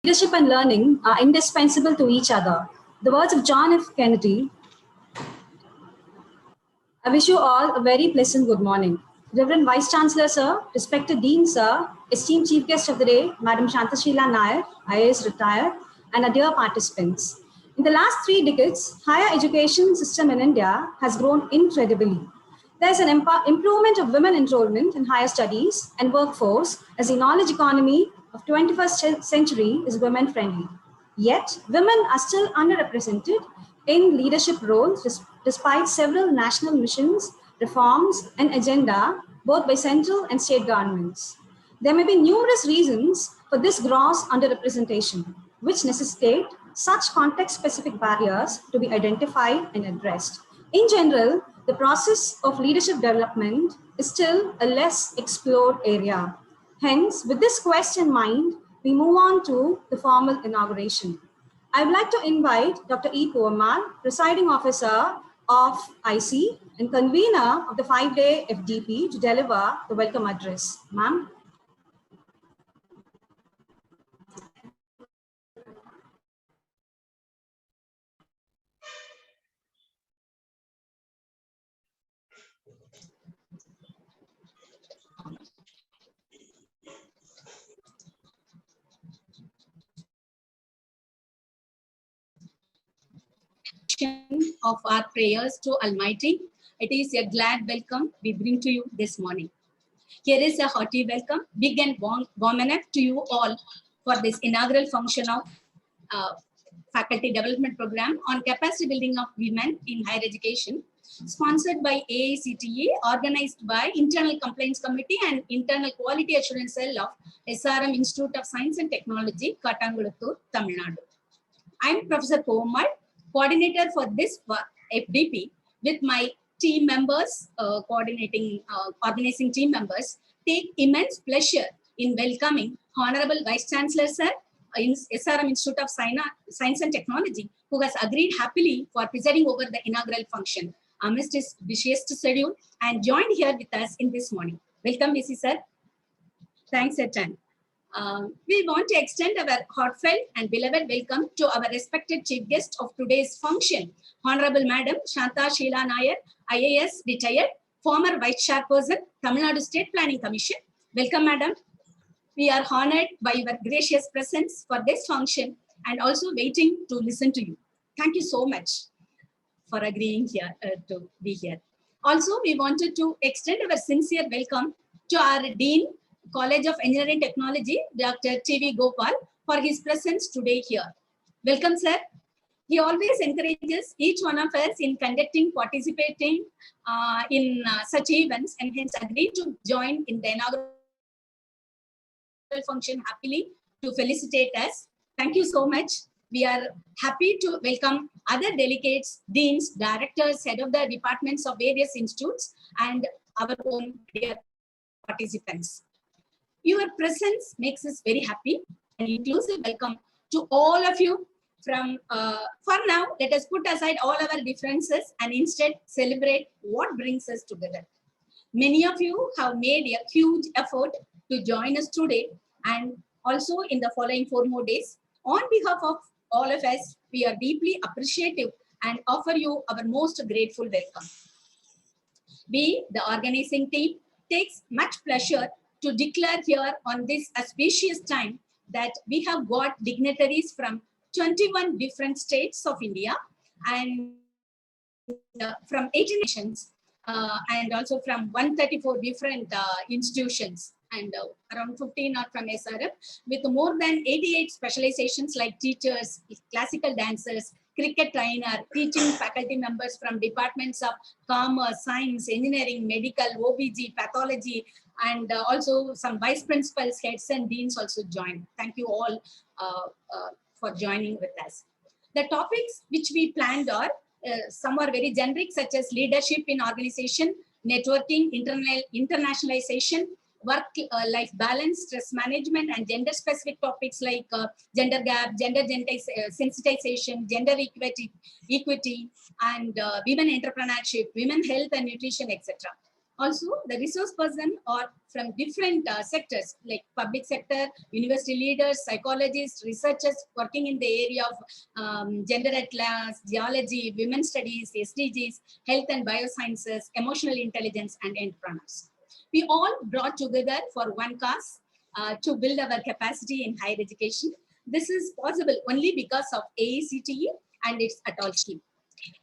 Leadership and learning are indispensable to each other. The words of John F. Kennedy. I wish you all a very pleasant good morning. Reverend Vice Chancellor Sir, respected Dean Sir, esteemed Chief Guest of the day, Madam Shantashila Nair, IAS retired, and our dear participants. In the last 3 decades, higher education system in India has grown incredibly. There is an improvement of women enrollment in higher studies and workforce as the knowledge economy of 21st century is women friendly. Yet, women are still underrepresented in leadership roles despite several national missions, reforms, and agenda, both by central and state governments. There may be numerous reasons for this gross underrepresentation, which necessitate such context-specific barriers to be identified and addressed. In general, the process of leadership development is still a less explored area. Hence, with this quest in mind, we move on to the formal inauguration. I would like to invite Dr. E. Povamal, Presiding Officer of IC and convener of the 5-day FDP, to deliver the welcome address. Ma'am. Of our prayers to Almighty, it is a glad welcome we bring to you this morning. Here is a hearty welcome, big and warm enough to you all for this inaugural function of Faculty Development Program on Capacity Building of Women in Higher Education, sponsored by AICTE, organized by Internal Complaints Committee and Internal Quality Assurance Cell of SRM Institute of Science and Technology, Kattangulattur, Tamil Nadu. I am Professor Povamal, coordinator for this FDP, with my team members, organizing team members, take immense pleasure in welcoming Honorable Vice Chancellor Sir in SRM Institute of Science and Technology, who has agreed happily for presiding over the inaugural function amidst his busiest schedule and joined here with us in this morning. Welcome, VC Sir. Thanks, Etan. We want to extend our heartfelt and beloved welcome to our respected chief guest of today's function, Honorable Madam Shantashila Nair, IAS retired, former Vice Chairperson, Tamil Nadu State Planning Commission. Welcome, Madam. We are honored by your gracious presence for this function and also waiting to listen to you. Thank you so much for agreeing here to be here. Also, we wanted to extend our sincere welcome to our Dean, College of Engineering Technology, Dr. T.V. Gopal, for his presence today here. Welcome, sir. He always encourages each one of us in participating in such events, and hence agreed to join in the inaugural function happily to felicitate us. Thank you so much. We are happy to welcome other delegates, deans, directors, head of the departments of various institutes, and our own dear participants. Your presence makes us very happy and inclusive welcome to all of you. For now, let us put aside all our differences and instead celebrate what brings us together. Many of you have made a huge effort to join us today and also in the following 4 more days. On behalf of all of us, we are deeply appreciative and offer you our most grateful welcome. We, the organizing team, takes much pleasure to declare here on this auspicious time that we have got dignitaries from 21 different states of India and from 18 nations and also from 134 different institutions and around 15 are from SRM, with more than 88 specializations like teachers, classical dancers, cricket trainer, teaching faculty members from departments of commerce, science, engineering, medical, OBG, pathology, and also some vice principals, heads and deans also joined. Thank you all for joining with us. The topics which we planned are, some are very generic, such as leadership in organization, networking, internationalization, work-life balance, stress management, and gender-specific topics like gender gap, gender sensitization, gender equity, and women entrepreneurship, women health and nutrition, etc. Also, the resource person are from different sectors like public sector, university leaders, psychologists, researchers working in the area of gender at large, geology, women's studies, SDGs, health and biosciences, emotional intelligence, and entrepreneurs. We all brought together for one cause to build our capacity in higher education. This is possible only because of AICTE and its ATOL scheme,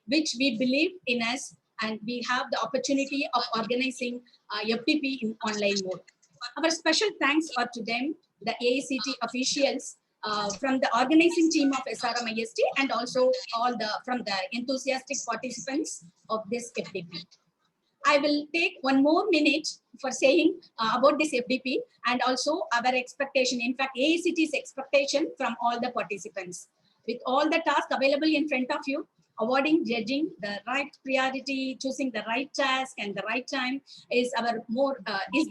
which we believe in us, and we have the opportunity of organizing FDP in online mode. Our special thanks are to them, the AICTE officials from the organizing team of SRM IST, and also all from the enthusiastic participants of this FDP. I will take one more minute for saying about this FDP and also our expectation. In fact, AICTE's expectation from all the participants. With all the tasks available in front of you, awarding, judging, the right priority, choosing the right task and the right time is the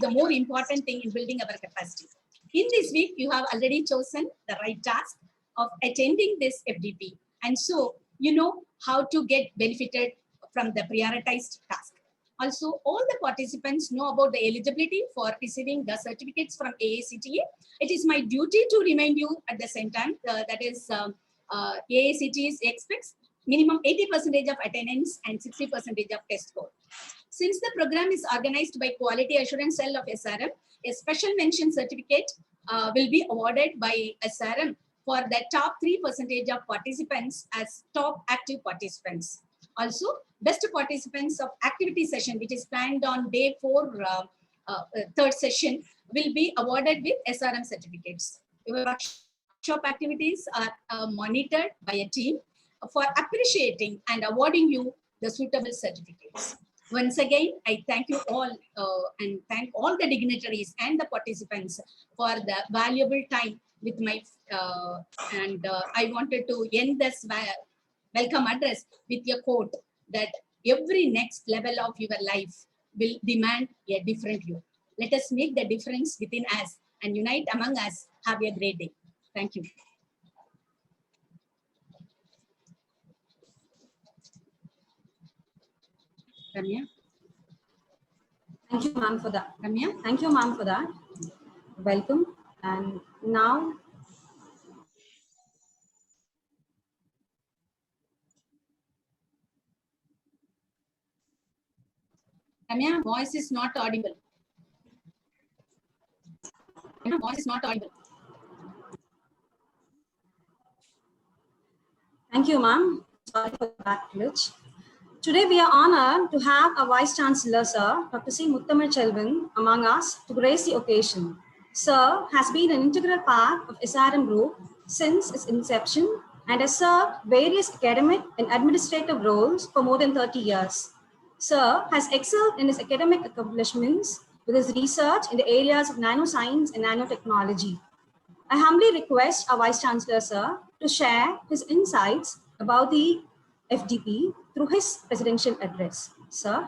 more important thing in building our capacity. In this week, you have already chosen the right task of attending this FDP. And so you know how to get benefited from the prioritized task. Also, all the participants know about the eligibility for receiving the certificates from AICTE. It is my duty to remind you at the same time, that is AICTE expects minimum 80% of attendance and 60% of test score. Since the program is organized by Quality Assurance Cell of SRM, a special mention certificate will be awarded by SRM for the top 3% of participants as top active participants. Also, best participants of activity session, which is planned on day 4, third session, will be awarded with SRM certificates. Your workshop activities are monitored by a team for appreciating and awarding you the suitable certificates. Once again, I thank you all and thank all the dignitaries and the participants for the valuable time with my, I wanted to end this welcome address with a quote that every next level of your life will demand a different you. Let us make the difference within us and unite among us. Have a great day. Thank you. Ramya? Thank you, ma'am, for that. Ramya? Thank you, ma'am, for that. Welcome. And now, Ramya, voice is not audible. Ramya, voice is not audible. thank you, ma'am. Sorry for that glitch. Today, we are honored to have our Vice Chancellor, Sir, Dr. C. Muthamil Selvan, among us to grace the occasion. Sir has been an integral part of SRM Group since its inception and has served various academic and administrative roles for more than 30 years. Sir has excelled in his academic accomplishments with his research in the areas of nanoscience and nanotechnology. I humbly request our Vice Chancellor, Sir, to share his insights about the FDP through his presidential address. Sir.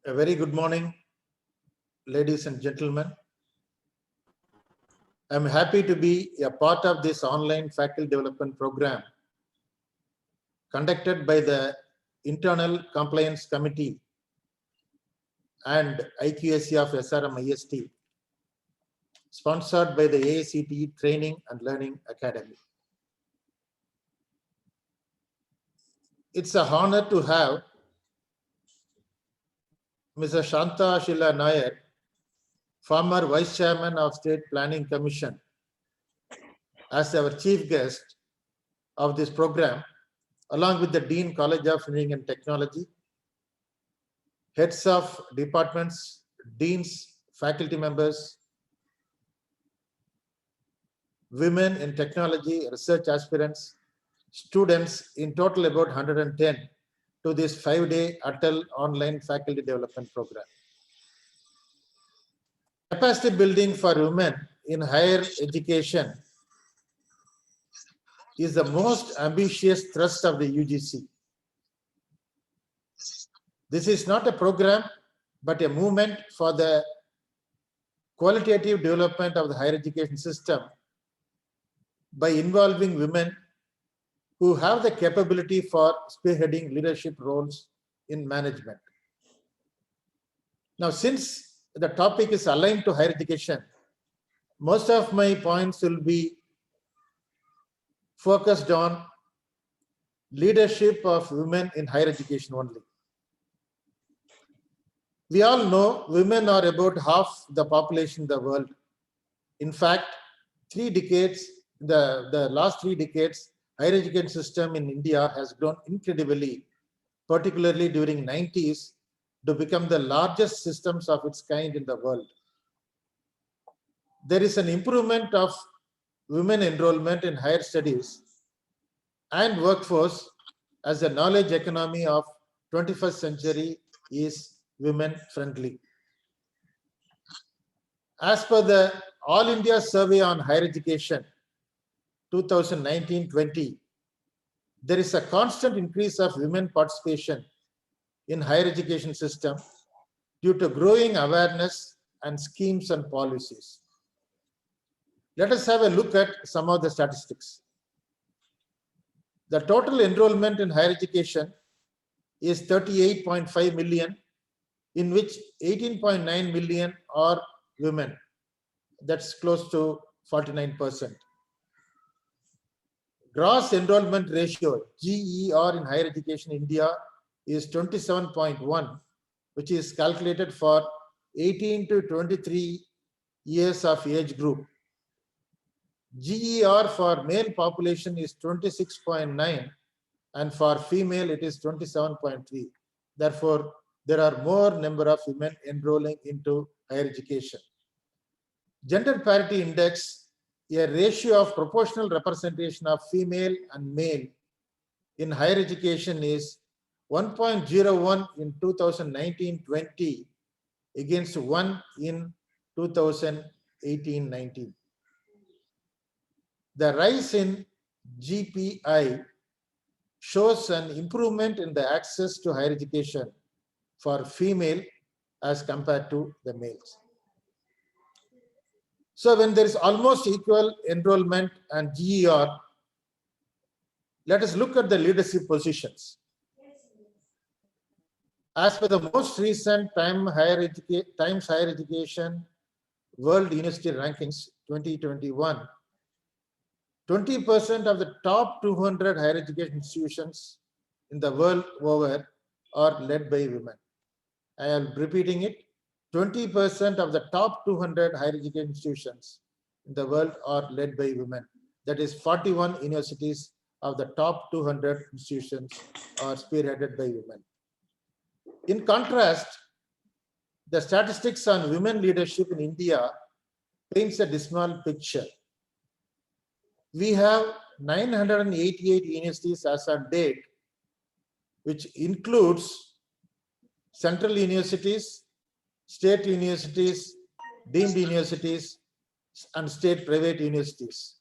A very good morning, ladies and gentlemen. I'm happy to be a part of this online faculty development program conducted by the Internal Compliance Committee and IQAC of SRM IST, sponsored by the AICTE Training and Learning Academy. It's an honor to have Mrs. Shanta Sheila Nair, former Vice Chairman of State Planning Commission, as our chief guest of this program, along with the Dean College of Engineering and Technology, heads of departments, deans, faculty members, women in technology, research aspirants, students, in total about 110 to this 5-day Atal online faculty development program. Capacity building for women in higher education is the most ambitious thrust of the UGC. This is not a program, but a movement for the qualitative development of the higher education system by involving women who have the capability for spearheading leadership roles in management. Now, since the topic is aligned to higher education, most of my points will be focused on leadership of women in higher education only. We all know women are about half the population in the world. In fact, 3 decades, the last 3 decades, higher education system in India has grown incredibly, particularly during 90s, to become the largest systems of its kind in the world. There is an improvement of women enrollment in higher studies and workforce as the knowledge economy of 21st century is women friendly. As per the All India Survey on Higher Education 2019-20, there is a constant increase of women participation in higher education system due to growing awareness and schemes and policies. Let us have a look at some of the statistics. The total enrollment in higher education is 38.5 million, in which 18.9 million are women. That's close to 49%. Gross enrollment ratio, GER, in higher education in India is 27.1, which is calculated for 18 to 23 years of age group. GER for male population is 26.9 and for female it is 27.3. Therefore, there are more number of women enrolling into higher education. Gender parity index, a ratio of proportional representation of female and male in higher education, is 1.01 in 2019-20 against 1 in 2018-19. The rise in GPI shows an improvement in the access to higher education for female as compared to the males. So when there is almost equal enrollment and GER, let us look at the leadership positions. As per the most recent Times Higher Education World University Rankings 2021, 20% of the top 200 higher education institutions in the world over are led by women. I am repeating it. 20% of the top 200 higher education institutions in the world are led by women. That is 41 universities of the top 200 institutions are spearheaded by women. In contrast, the statistics on women leadership in India paints a dismal picture. We have 988 universities as on date, which includes central universities, state universities, deemed universities, and state private universities.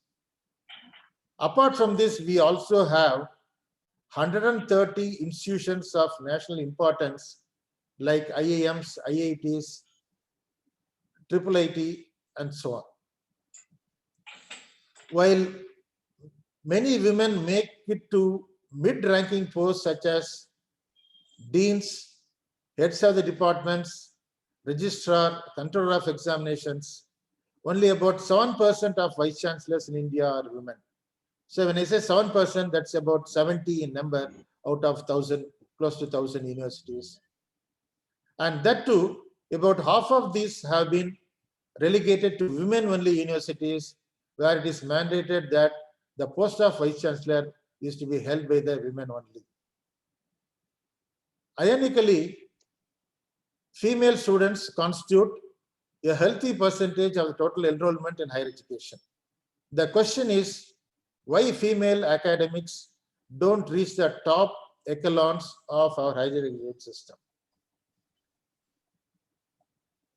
Apart from this, we also have 130 institutions of national importance like IIMs, IITs, IIIT, and so on. While many women make it to mid-ranking posts such as deans, heads of the departments, registrar, controller of examinations, only about 7% of vice chancellors in India are women. So when I say 7%, that's about 70 in number out of 1,000, close to 1,000 universities. And that too, about half of these have been relegated to women-only universities, where it is mandated that the post of vice chancellor is to be held by the women only. Ironically, female students constitute a healthy percentage of the total enrollment in higher education. The question is, why female academics don't reach the top echelons of our higher education system?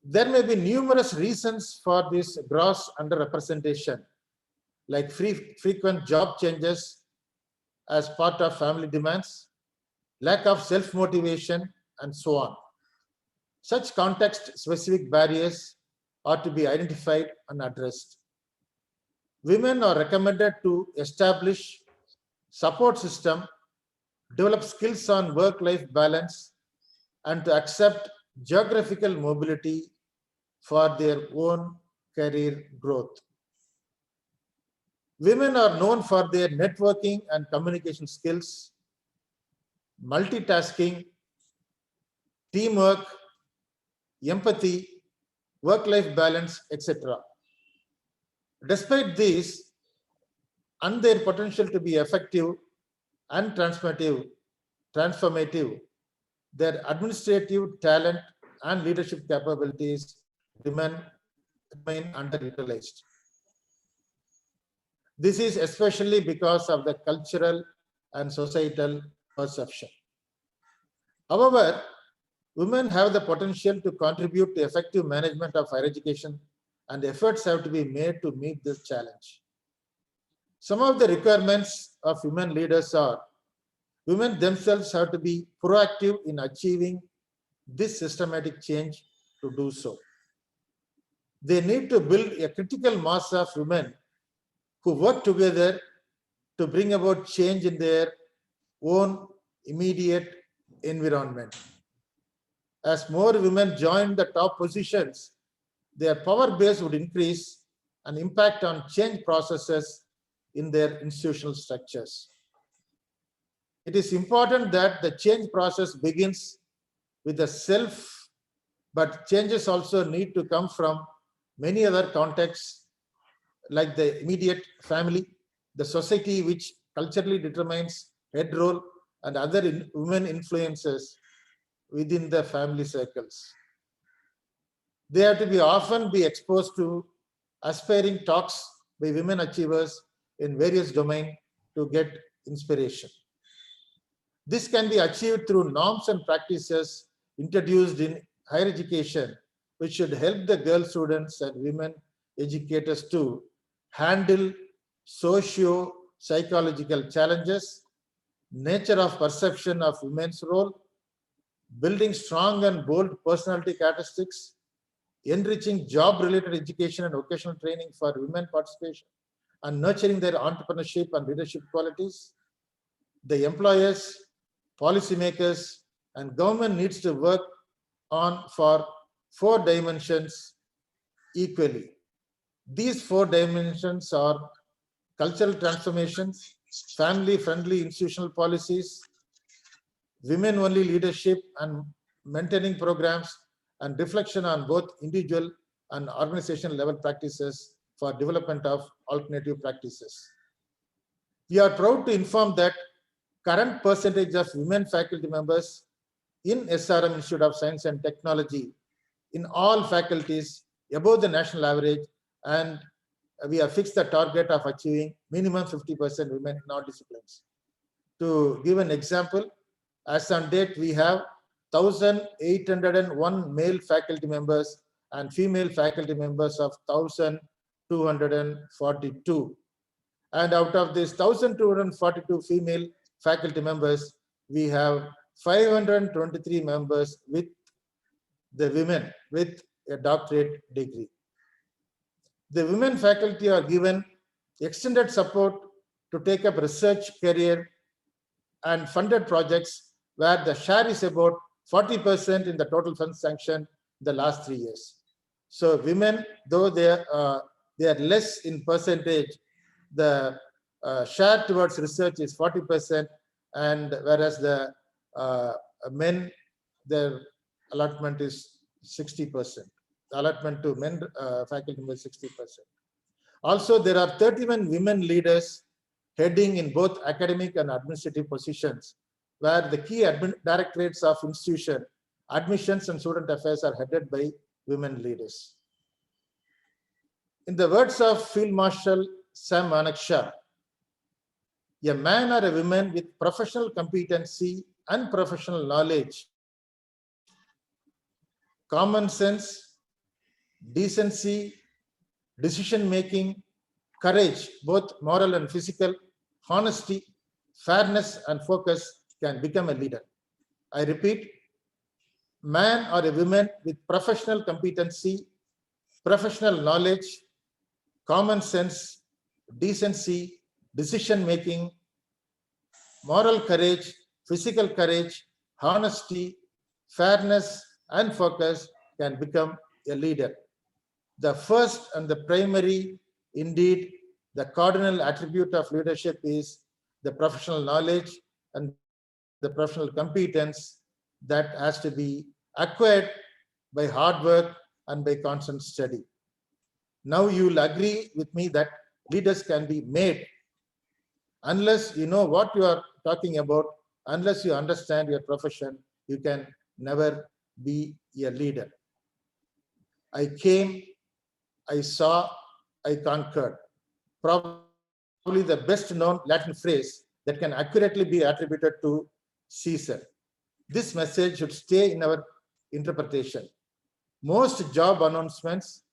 There may be numerous reasons for this gross underrepresentation, like frequent job changes as part of family demands, lack of self-motivation, and so on. Such context-specific barriers are to be identified and addressed. Women are recommended to establish support system, develop skills on work-life balance, and to accept geographical mobility for their own career growth. Women are known for their networking and communication skills, multitasking, teamwork, empathy, work-life balance, etc. Despite these and their potential to be effective and transformative, their administrative talent and leadership capabilities remain underutilized. This is especially because of the cultural and societal perception. However, women have the potential to contribute to effective management of higher education, and efforts have to be made to meet this challenge. Some of the requirements of women leaders are: women themselves have to be proactive in achieving this systematic change. To do so, they need to build a critical mass of women who work together to bring about change in their own immediate environment. As more women join the top positions, their power base would increase and impact on change processes in their institutional structures. It is important that the change process begins with the self, but changes also need to come from many other contexts, like the immediate family, the society, which culturally determines head role, and other women influences within the family circles. They have to be often be exposed to aspiring talks by women achievers in various domains to get inspiration. This can be achieved through norms and practices introduced in higher education, which should help the girl students and women educators to handle socio-psychological challenges, nature of perception of women's role, building strong and bold personality characteristics, enriching job-related education and vocational training for women participation, and nurturing their entrepreneurship and leadership qualities. The employers, policymakers, and government needs to work on for 4 dimensions equally. These 4 dimensions are cultural transformations, family-friendly institutional policies, women-only leadership and mentoring programs, and reflection on both individual and organizational level practices for development of alternative practices. We are proud to inform that current percentage of women faculty members in SRM Institute of Science and Technology in all faculties above the national average, and we have fixed the target of achieving minimum 50% women in all disciplines. To give an example, as on date, we have 1,801 male faculty members and female faculty members of 1,242. And out of these 1,242 female faculty members, we have 523 members with the women with a doctorate degree. The women faculty are given extended support to take up research career and funded projects where the share is about 40% in the total funds sanctioned the last 3 years. So women, though they are less in percentage, the share towards research is 40%, and whereas the men, their allotment is 60%. The allotment to men faculty is 60%. Also, there are 31 women leaders heading in both academic and administrative positions, where the key directorates of institution, admissions and student affairs are headed by women leaders. In the words of Field Marshal Sam Manekshaw, a man or a woman with professional competency and professional knowledge, common sense, decency, decision-making, courage, both moral and physical, honesty, fairness, and focus can become a leader. I repeat, man or a woman with professional competency, professional knowledge, common sense, decency, decision-making, moral courage, physical courage, honesty, fairness, and focus can become a leader. The first and the primary, indeed, the cardinal attribute of leadership is the professional knowledge and the professional competence that has to be acquired by hard work and by constant study. Now you will agree with me that leaders can be made unless you know what you are talking about, unless you understand your profession, you can never be a leader. I came, I saw, I conquered. Probably the best known Latin phrase that can accurately be attributed to Caesar. This message should stay in our interpretation. Most job announcements,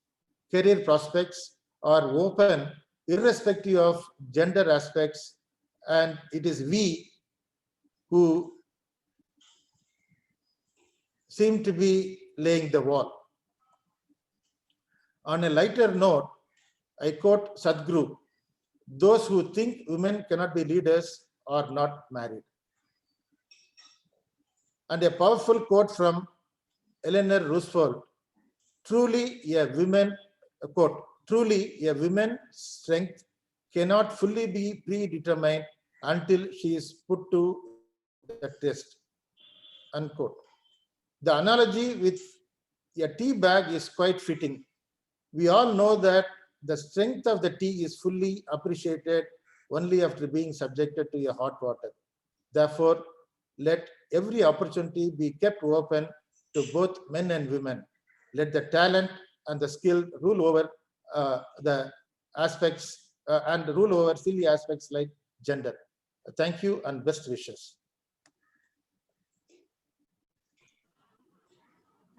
career prospects are open irrespective of gender aspects, and it is we who seem to be laying the wall. On a lighter note, I quote Sadhguru, those who think women cannot be leaders are not married. And a powerful quote from Eleanor Roosevelt, truly a woman's strength cannot fully be predetermined until she is put to the test, unquote. The analogy with a tea bag is quite fitting. We all know that the strength of the tea is fully appreciated only after being subjected to a hot water. Therefore, let every opportunity be kept open to both men and women. Let the talent and the skill rule over the aspects and rule over silly aspects like gender. Thank you and best wishes.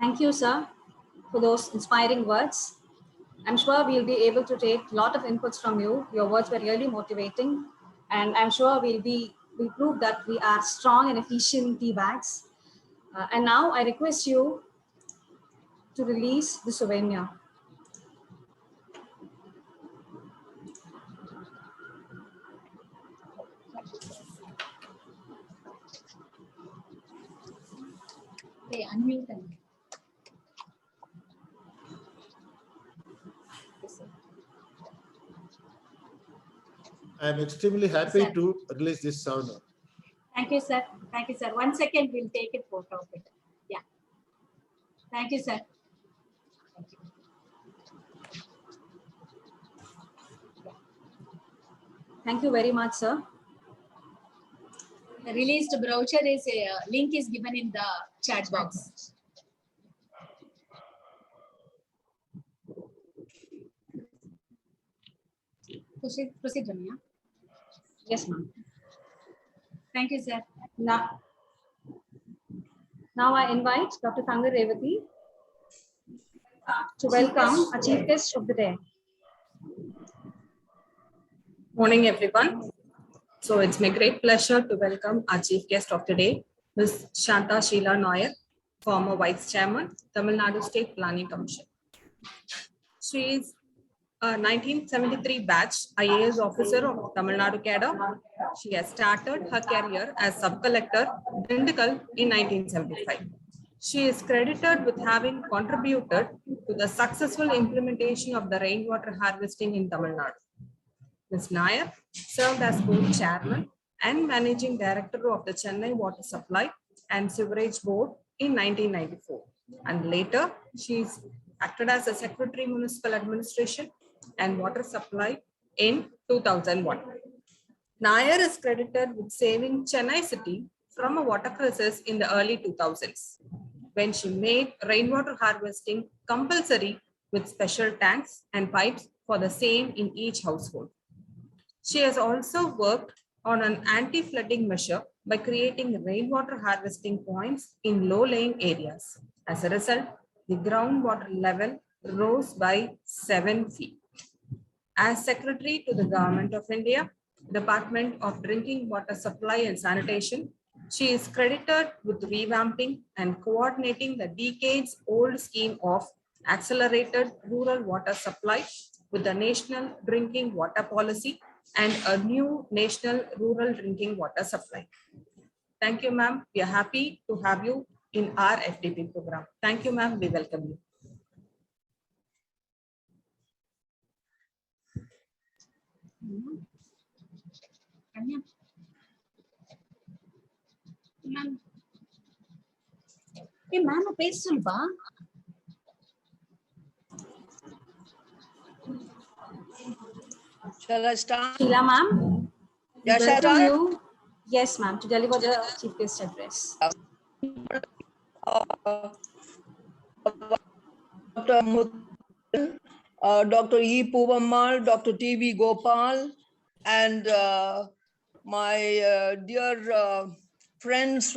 Thank you, sir, for those inspiring words. I'm sure we'll be able to take a lot of inputs from you. Your words were really motivating, and I'm sure we'll prove that we are strong and efficient tea bags. And now I request you to release the souvenir. Hey, unmute them. I am extremely happy to release this souvenir. Thank you, sir. Thank you, sir. 1 second, we'll take a photo of it. Yeah. Thank you, sir. Thank you. Thank you very much, sir. The released brochure is link is given in the chat box. Proceed, Ramya. Yes, ma'am. Thank you, sir. Now I invite Dr. Thanga Revati to welcome our chief guest of the day. Morning, everyone. So it's my great pleasure to welcome our chief guest of the day, Ms. Shanta Sheila Nair, former Vice Chairman, Tamil Nadu State Planning Commission. She is a 1973 batch IAS officer of Tamil Nadu cadre. She has started her career as sub-collector Dindigul in 1975. She is credited with having contributed to the successful implementation of the rainwater harvesting in Tamil Nadu. Ms. Nair served as both chairman and managing director of the Chennai Water Supply and Sewerage Board in 1994. And later, she acted as a secretary municipal administration and water supply in 2001. Nair is credited with saving Chennai city from a water crisis in the early 2000s, when she made rainwater harvesting compulsory with special tanks and pipes for the same in each household. She has also worked on an anti-flooding measure by creating rainwater harvesting points in low-lying areas. As a result, the groundwater level rose by 7 feet. As Secretary to the Government of India, Department of Drinking Water Supply and Sanitation, she is credited with revamping and coordinating the decades-old scheme of accelerated rural water supply with the National Drinking Water Policy and a new national rural drinking water supply. Thank you, ma'am. We are happy to have you in our FDP program. Thank you, ma'am. We welcome you. Ma'am. Hey, ma'am, பேச சொல்லுப்பா. Shall I start? Sheila ma'am, we Yeah, shall I welcome start? you. Yes, ma'am, to deliver the chief guest address. Dr. Dr. E. Puvammal, Dr. T.V. Gopal, and my dear friends